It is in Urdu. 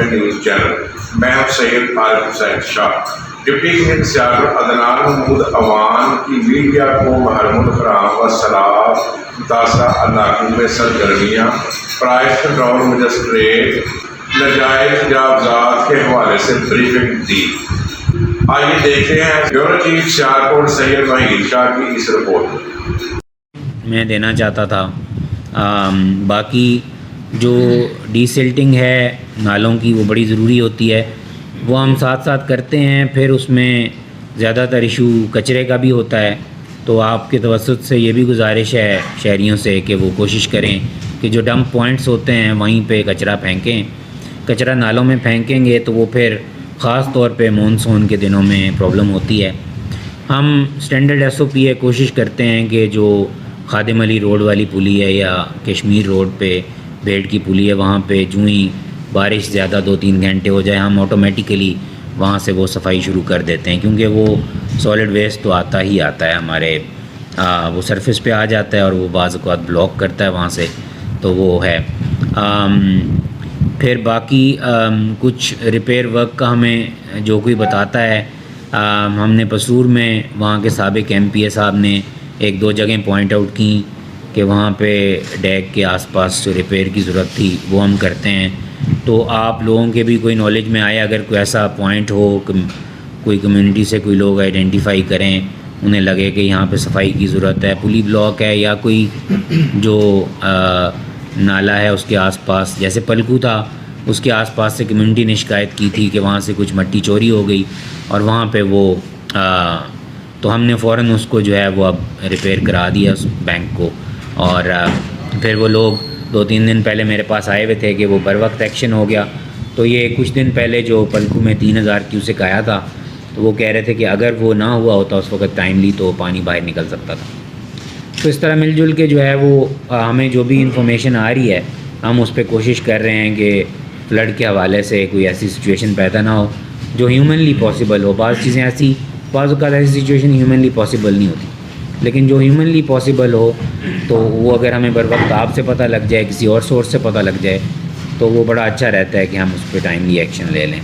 Government news channel. میں ہوں سید عارف حسین شاہ۔ ڈپٹی کمشنر عدنان محمود عوام کی میڈیا کو محرم الحرام و صلاح متاثرہ علاقوں میں سرگرمیاں، پرائز کنٹرول مجسٹریٹ، ناجائز تجاوزات کے حوالے سے بریفنگ دی۔ آئیے دیکھتے ہیں بیورو چیف سیالکوٹ سید وحید شاہ کی اس رپورٹ میں دینا چاہتا تھا۔ باقی جو ڈی سلٹنگ ہے نالوں کی وہ بڑی ضروری ہوتی ہے، وہ ہم ساتھ ساتھ کرتے ہیں۔ پھر اس میں زیادہ تر ایشو کچرے کا بھی ہوتا ہے، تو آپ کے توسط سے یہ بھی گزارش ہے شہریوں سے کہ وہ کوشش کریں کہ جو ڈمپ پوائنٹس ہوتے ہیں وہیں پہ کچرا پھینکیں۔ کچرا نالوں میں پھینکیں گے تو وہ پھر خاص طور پہ مونسون کے دنوں میں پرابلم ہوتی ہے۔ ہم اسٹینڈرڈ ایس او پی ہے کوشش کرتے ہیں کہ جو خادم علی روڈ والی پلی ہے یا کشمیر روڈ پہ بیڈ کی پلی ہے، وہاں پہ جو ہی بارش زیادہ 2-3 گھنٹے ہو جائے ہم آٹومیٹیکلی وہاں سے وہ صفائی شروع کر دیتے ہیں، کیونکہ وہ سالڈ ویسٹ تو آتا ہی آتا ہے ہمارے، وہ سرفیس پہ آ جاتا ہے اور وہ بعض اوقات بلاک کرتا ہے وہاں سے، تو وہ ہے۔ پھر باقی کچھ ریپیئر ورک کا ہمیں جو کوئی بتاتا ہے، ہم نے پسور میں وہاں کے سابق ایم پی اے صاحب نے 1-2 جگہیں پوائنٹ آؤٹ کی کہ وہاں پہ ڈیک کے آس پاس جو ریپیئر کی ضرورت تھی وہ ہم کرتے ہیں۔ تو آپ لوگوں کے بھی کوئی نالج میں آئے، اگر کوئی ایسا پوائنٹ ہو، کوئی کمیونٹی سے کوئی لوگ آئیڈینٹیفائی کریں، انہیں لگے کہ یہاں پہ صفائی کی ضرورت ہے، پلی بلاک ہے یا کوئی جو نالا ہے اس کے آس پاس، جیسے پلکو تھا اس کے آس پاس سے کمیونٹی نے شکایت کی تھی کہ وہاں سے کچھ مٹی چوری ہو گئی اور وہاں پہ وہ تو ہم نے فوراً اس کو جو ہے وہ اب ریپیئر کرا دیا اس بینک کو، اور پھر وہ لوگ 2-3 دن پہلے میرے پاس آئے ہوئے تھے کہ وہ بر وقت ایکشن ہو گیا۔ تو یہ کچھ دن پہلے جو پلکو میں 3000 کیوسک آیا تھا، تو وہ کہہ رہے تھے کہ اگر وہ نہ ہوا ہوتا اس وقت ٹائملی تو پانی باہر نکل سکتا تھا۔ تو اس طرح مل جل کے جو ہے وہ ہمیں جو بھی انفارمیشن آ رہی ہے ہم اس پہ کوشش کر رہے ہیں کہ فلڈ کے حوالے سے کوئی ایسی سچویشن پیدا نہ ہو جو ہیومنلی پاسبل ہو۔ بعض چیزیں ایسی، بعض اوقات ایسی سچویشن ہیومنلی پاسبل نہیں ہوتی، لیکن جو ہیومنلی پاسبل ہو تو وہ اگر ہمیں بر وقت آپ سے پتہ لگ جائے، کسی اور سورس سے پتہ لگ جائے، تو وہ بڑا اچھا رہتا ہے کہ ہم اس پہ ٹائملی ایکشن لے لیں۔